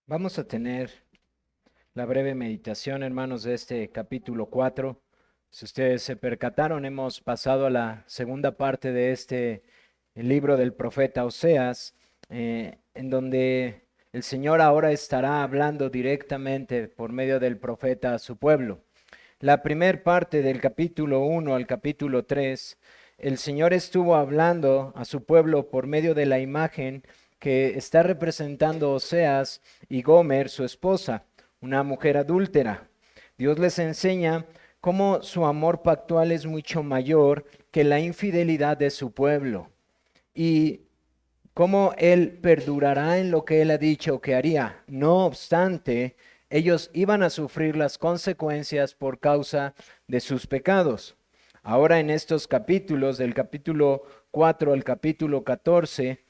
Vamos a tener la breve meditación, hermanos, de este capítulo 4. Si ustedes se percataron, hemos pasado a la segunda parte de este el libro del profeta Oseas, en donde el Señor ahora estará hablando directamente por medio del profeta a su pueblo. La primera parte del capítulo 1 al capítulo 3, el Señor estuvo hablando a su pueblo por medio de la imagen que está representando Oseas y Gomer, su esposa, una mujer adúltera. Dios les enseña cómo su amor pactual es mucho mayor que la infidelidad de su pueblo y cómo Él perdurará en lo que Él ha dicho que haría. No obstante, ellos iban a sufrir las consecuencias por causa de sus pecados. Ahora en estos capítulos, del capítulo 4 al capítulo 14,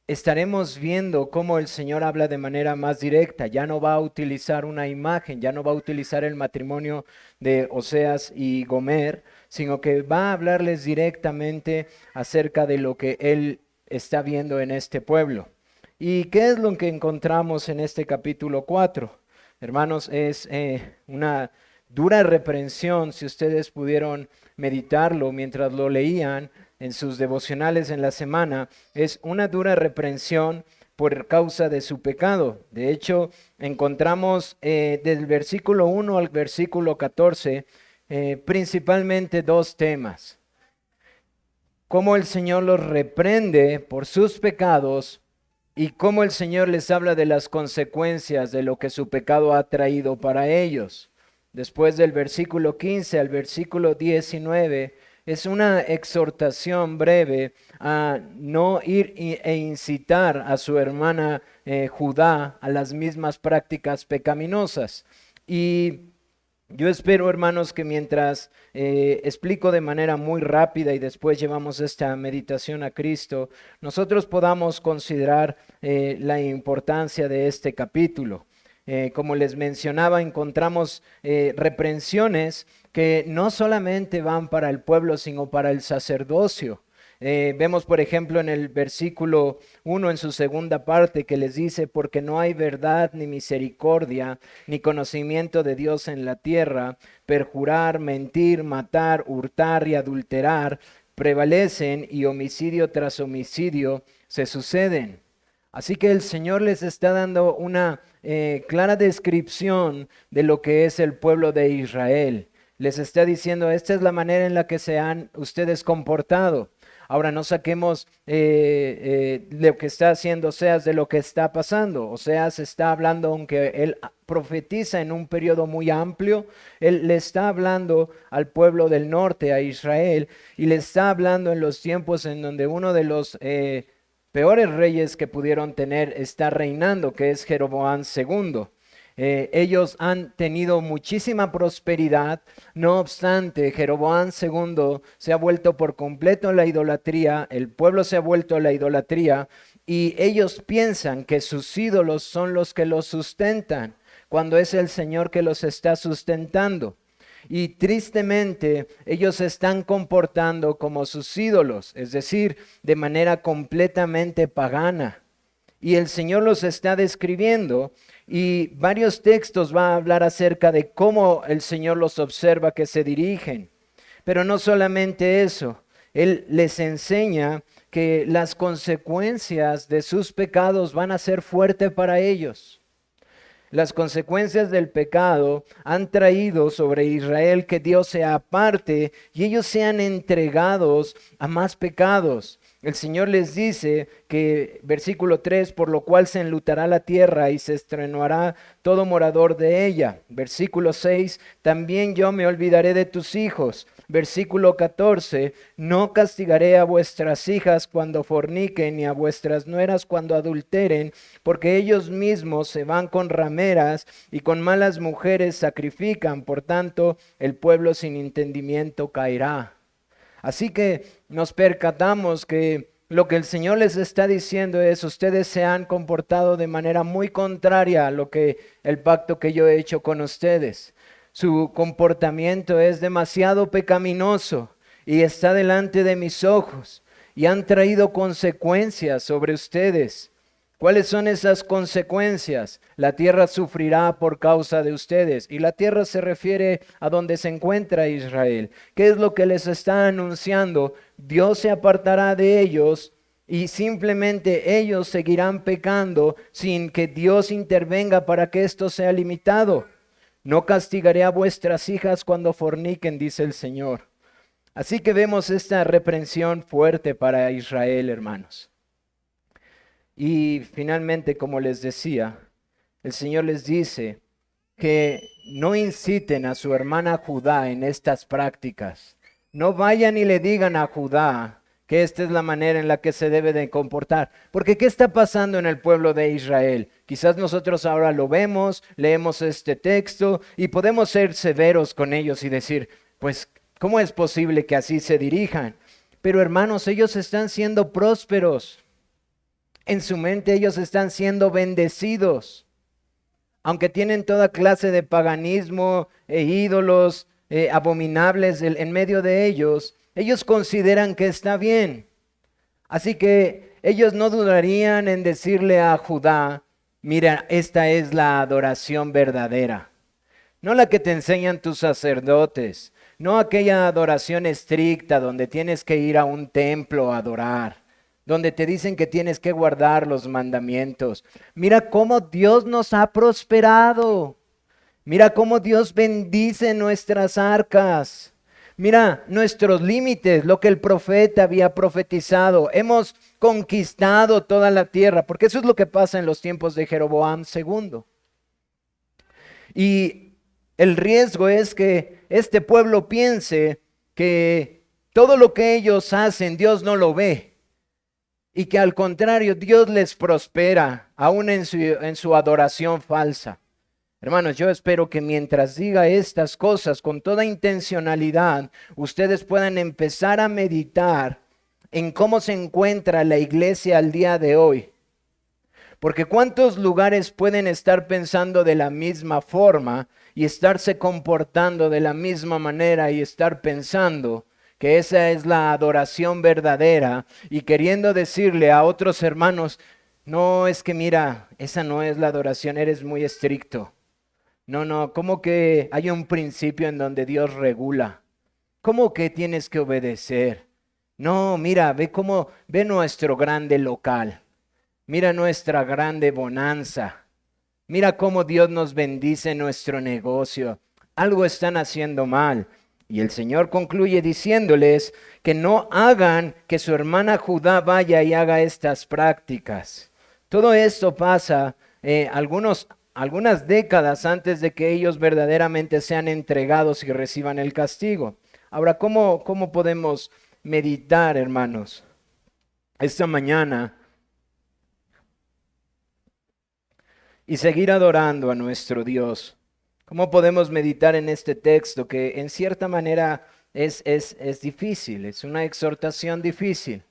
estaremos viendo cómo el Señor habla de manera más directa. Ya no va a utilizar una imagen, ya no va a utilizar el matrimonio de Oseas y Gomer, sino que va a hablarles directamente acerca de lo que Él está viendo en este pueblo. ¿Y qué es lo que encontramos en este capítulo 4? Hermanos, es una dura reprensión, si ustedes pudieron meditarlo mientras lo leían en sus devocionales en la semana, es una dura reprensión por causa de su pecado. De hecho, encontramos del versículo 1 al versículo 14 principalmente dos temas: cómo el Señor los reprende por sus pecados y cómo el Señor les habla de las consecuencias de lo que su pecado ha traído para ellos. Después del versículo 15 al versículo 19 es una exhortación breve a no ir e incitar a su hermana Judá a las mismas prácticas pecaminosas. Y yo espero, hermanos, que mientras explico de manera muy rápida y después llevamos esta meditación a Cristo, nosotros podamos considerar la importancia de este capítulo. Como les mencionaba, encontramos reprensiones que no solamente van para el pueblo, sino para el sacerdocio. Vemos, por ejemplo, en el versículo 1, en su segunda parte, que les dice: porque no hay verdad ni misericordia, ni conocimiento de Dios en la tierra, perjurar, mentir, matar, hurtar y adulterar prevalecen, y homicidio tras homicidio se suceden. Así que el Señor les está dando una clara descripción de lo que es el pueblo de Israel. Les está diciendo: esta es la manera en la que se han ustedes comportado. Ahora no saquemos lo que está haciendo Oseas de lo que está pasando. Oseas está hablando, aunque él profetiza en un periodo muy amplio, él le está hablando al pueblo del norte, a Israel, y le está hablando en los tiempos en donde uno de los peores reyes que pudieron tener está reinando, que es Jeroboam segundo. Ellos han tenido muchísima prosperidad, no obstante, Jeroboam segundo se ha vuelto por completo a la idolatría, el pueblo se ha vuelto a la idolatría y ellos piensan que sus ídolos son los que los sustentan, cuando es el Señor que los está sustentando. Y tristemente ellos se están comportando como sus ídolos, es decir, de manera completamente pagana. Y el Señor los está describiendo y varios textos van a hablar acerca de cómo el Señor los observa que se dirigen. Pero no solamente eso, Él les enseña que las consecuencias de sus pecados van a ser fuertes para ellos. Las consecuencias del pecado han traído sobre Israel que Dios se aparte y ellos sean entregados a más pecados. El Señor les dice que, versículo 3, por lo cual se enlutará la tierra y se estrenuará todo morador de ella. Versículo 6, también yo me olvidaré de tus hijos. Versículo 14, no castigaré a vuestras hijas cuando forniquen, ni a vuestras nueras cuando adulteren, porque ellos mismos se van con rameras y con malas mujeres sacrifican, por tanto el pueblo sin entendimiento caerá. Así que nos percatamos que lo que el Señor les está diciendo es: ustedes se han comportado de manera muy contraria a lo que el pacto que yo he hecho con ustedes. Su comportamiento es demasiado pecaminoso y está delante de mis ojos y han traído consecuencias sobre ustedes. ¿Cuáles son esas consecuencias? La tierra sufrirá por causa de ustedes. Y la tierra se refiere a donde se encuentra Israel. ¿Qué es lo que les está anunciando? Dios se apartará de ellos y simplemente ellos seguirán pecando sin que Dios intervenga para que esto sea limitado. No castigaré a vuestras hijas cuando forniquen, dice el Señor. Así que vemos esta reprensión fuerte para Israel, hermanos. Y finalmente, como les decía, el Señor les dice que no inciten a su hermana Judá en estas prácticas. No vayan y le digan a Judá que esta es la manera en la que se debe de comportar. Porque ¿qué está pasando en el pueblo de Israel? Quizás nosotros ahora lo vemos, leemos este texto y podemos ser severos con ellos y decir, pues, ¿cómo es posible que así se dirijan? Pero hermanos, ellos están siendo prósperos. En su mente ellos están siendo bendecidos. Aunque tienen toda clase de paganismo e ídolos abominables en medio de ellos consideran que está bien. Así que ellos no dudarían en decirle a Judá, mira, esta es la adoración verdadera. No la que te enseñan tus sacerdotes, no aquella adoración estricta donde tienes que ir a un templo a adorar, donde te dicen que tienes que guardar los mandamientos. Mira cómo Dios nos ha prosperado. Mira cómo Dios bendice nuestras arcas. Mira nuestros límites, lo que el profeta había profetizado. Hemos conquistado toda la tierra, porque eso es lo que pasa en los tiempos de Jeroboam II. Y el riesgo es que este pueblo piense que todo lo que ellos hacen, Dios no lo ve. Y que al contrario, Dios les prospera, aún en su adoración falsa. Hermanos, yo espero que mientras diga estas cosas con toda intencionalidad, ustedes puedan empezar a meditar en cómo se encuentra la iglesia al día de hoy. Porque ¿cuántos lugares pueden estar pensando de la misma forma y estarse comportando de la misma manera y estar pensando que esa es la adoración verdadera y queriendo decirle a otros hermanos, no, es que mira, esa no es la adoración, eres muy estricto. No, ¿cómo que hay un principio en donde Dios regula? ¿Cómo que tienes que obedecer? No, mira, ve nuestro grande local. Mira nuestra grande bonanza. Mira cómo Dios nos bendice nuestro negocio. Algo están haciendo mal. Y el Señor concluye diciéndoles que no hagan que su hermana Judá vaya y haga estas prácticas. Todo esto pasa algunas décadas antes de que ellos verdaderamente sean entregados y reciban el castigo. Ahora, ¿cómo podemos meditar, hermanos? Esta mañana y seguir adorando a nuestro Dios. ¿Cómo podemos meditar en este texto que en cierta manera es difícil, es una exhortación difícil?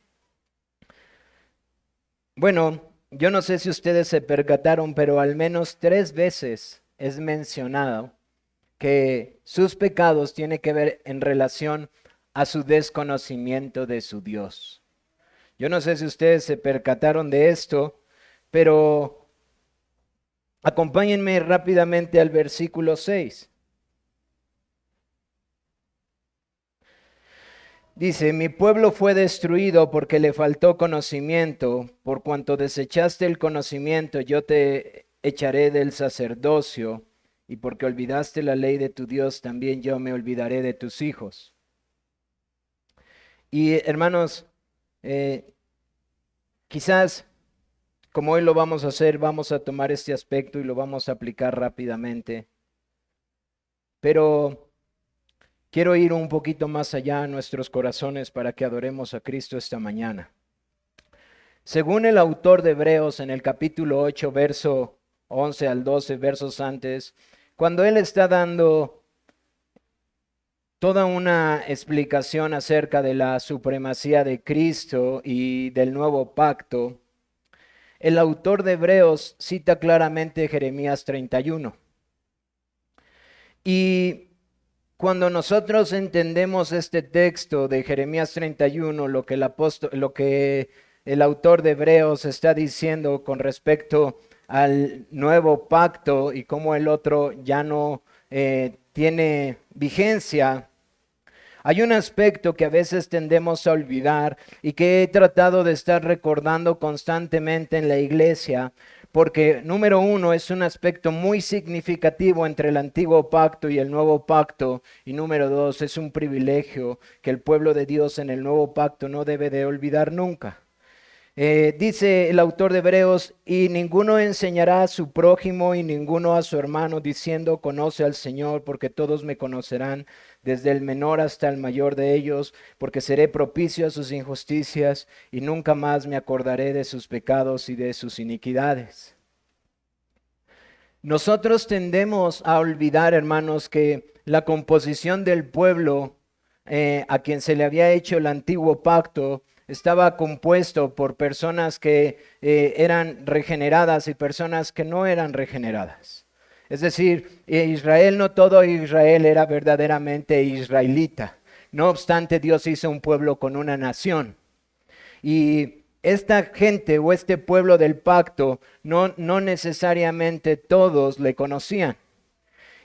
Bueno, yo no sé si ustedes se percataron, pero al menos 3 veces es mencionado que sus pecados tienen que ver en relación a su desconocimiento de su Dios. Yo no sé si ustedes se percataron de esto, pero acompáñenme rápidamente al versículo 6. Dice, mi pueblo fue destruido porque le faltó conocimiento. Por cuanto desechaste el conocimiento, yo te echaré del sacerdocio. Y porque olvidaste la ley de tu Dios, también yo me olvidaré de tus hijos. Y hermanos, quizás como hoy lo vamos a hacer, vamos a tomar este aspecto y lo vamos a aplicar rápidamente. Pero quiero ir un poquito más allá a nuestros corazones para que adoremos a Cristo esta mañana. Según el autor de Hebreos en el capítulo 8, verso 11 al 12, versos antes, cuando él está dando toda una explicación acerca de la supremacía de Cristo y del nuevo pacto, el autor de Hebreos cita claramente Jeremías 31. Y cuando nosotros entendemos este texto de Jeremías 31, lo que el autor de Hebreos está diciendo con respecto al nuevo pacto y cómo el otro ya no tiene vigencia, hay un aspecto que a veces tendemos a olvidar y que he tratado de estar recordando constantemente en la iglesia, porque número uno es un aspecto muy significativo entre el antiguo pacto y el nuevo pacto, y número dos es un privilegio que el pueblo de Dios en el nuevo pacto no debe de olvidar nunca. Dice el autor de Hebreos, y ninguno enseñará a su prójimo y ninguno a su hermano diciendo, conoce al Señor, porque todos me conocerán, desde el menor hasta el mayor de ellos, porque seré propicio a sus injusticias y nunca más me acordaré de sus pecados y de sus iniquidades. Nosotros tendemos a olvidar, hermanos, que la composición del pueblo a quien se le había hecho el antiguo pacto estaba compuesto por personas que eran regeneradas y personas que no eran regeneradas. Es decir, Israel, no todo Israel era verdaderamente israelita. No obstante, Dios hizo un pueblo con una nación. Y esta gente o este pueblo del pacto no necesariamente todos le conocían.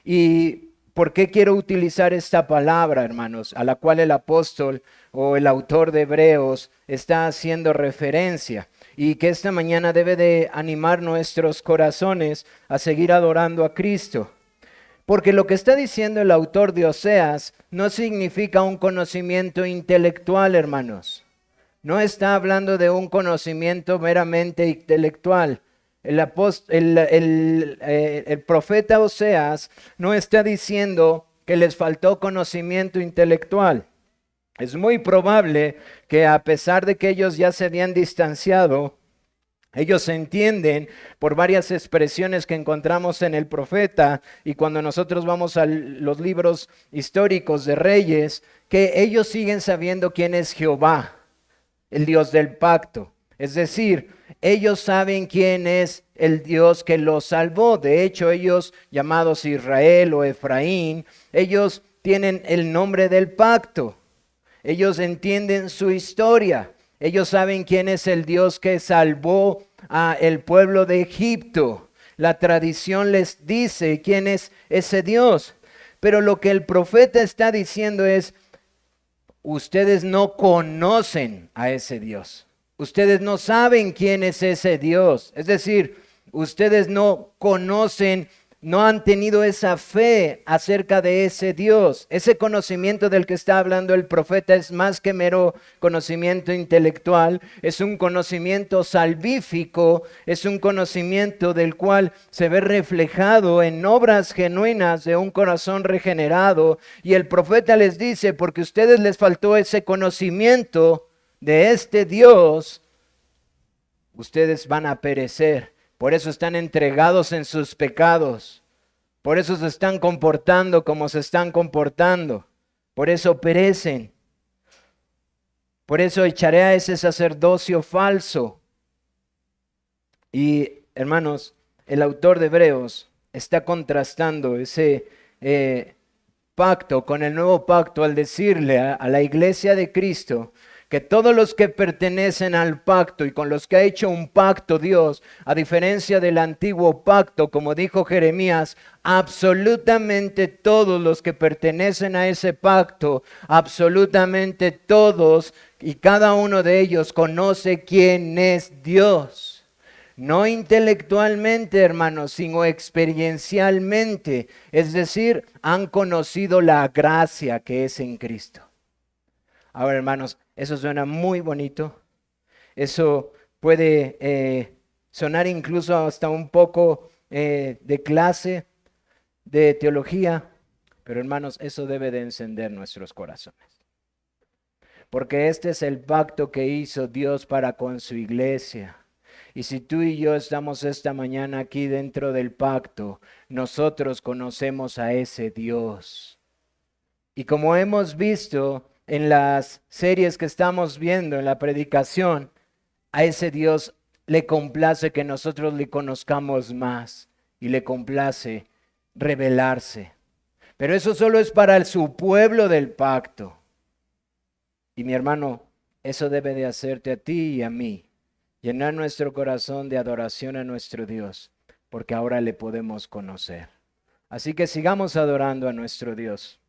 ¿Y por qué quiero utilizar esta palabra, hermanos, a la cual el apóstol o el autor de Hebreos está haciendo referencia? Y que esta mañana debe de animar nuestros corazones a seguir adorando a Cristo. Porque lo que está diciendo el autor de Oseas no significa un conocimiento intelectual, hermanos. No está hablando de un conocimiento meramente intelectual. El profeta Oseas no está diciendo que les faltó conocimiento intelectual. Es muy probable que a pesar de que ellos ya se habían distanciado, ellos entienden por varias expresiones que encontramos en el profeta y cuando nosotros vamos a los libros históricos de reyes, que ellos siguen sabiendo quién es Jehová, el Dios del pacto. Es decir, ellos saben quién es el Dios que los salvó. De hecho, ellos, llamados Israel o Efraín, ellos tienen el nombre del pacto. Ellos entienden su historia. Ellos saben quién es el Dios que salvó al pueblo de Egipto. La tradición les dice quién es ese Dios. Pero lo que el profeta está diciendo es, ustedes no conocen a ese Dios. Ustedes no saben quién es ese Dios. Es decir, ustedes no conocen, no han tenido esa fe acerca de ese Dios. Ese conocimiento del que está hablando el profeta es más que mero conocimiento intelectual. Es un conocimiento salvífico. Es un conocimiento del cual se ve reflejado en obras genuinas de un corazón regenerado. Y el profeta les dice, porque a ustedes les faltó ese conocimiento de este Dios, ustedes van a perecer. Por eso están entregados en sus pecados. Por eso se están comportando como se están comportando. Por eso perecen. Por eso echaré a ese sacerdocio falso. Y hermanos, el autor de Hebreos está contrastando ese pacto con el nuevo pacto al decirle a la iglesia de Cristo que todos los que pertenecen al pacto y con los que ha hecho un pacto Dios, a diferencia del antiguo pacto, como dijo Jeremías, absolutamente todos los que pertenecen a ese pacto, absolutamente todos y cada uno de ellos conoce quién es Dios. No intelectualmente, hermanos, sino experiencialmente. Es decir, han conocido la gracia que es en Cristo. Ahora, hermanos, eso suena muy bonito. Eso puede sonar incluso hasta un poco de clase, de teología. Pero, hermanos, eso debe de encender nuestros corazones. Porque este es el pacto que hizo Dios para con su iglesia. Y si tú y yo estamos esta mañana aquí dentro del pacto, nosotros conocemos a ese Dios. Y como hemos visto en las series que estamos viendo, en la predicación, a ese Dios le complace que nosotros le conozcamos más y le complace revelarse. Pero eso solo es para su pueblo del pacto. Y mi hermano, eso debe de hacerte a ti y a mí llenar nuestro corazón de adoración a nuestro Dios, porque ahora le podemos conocer. Así que sigamos adorando a nuestro Dios.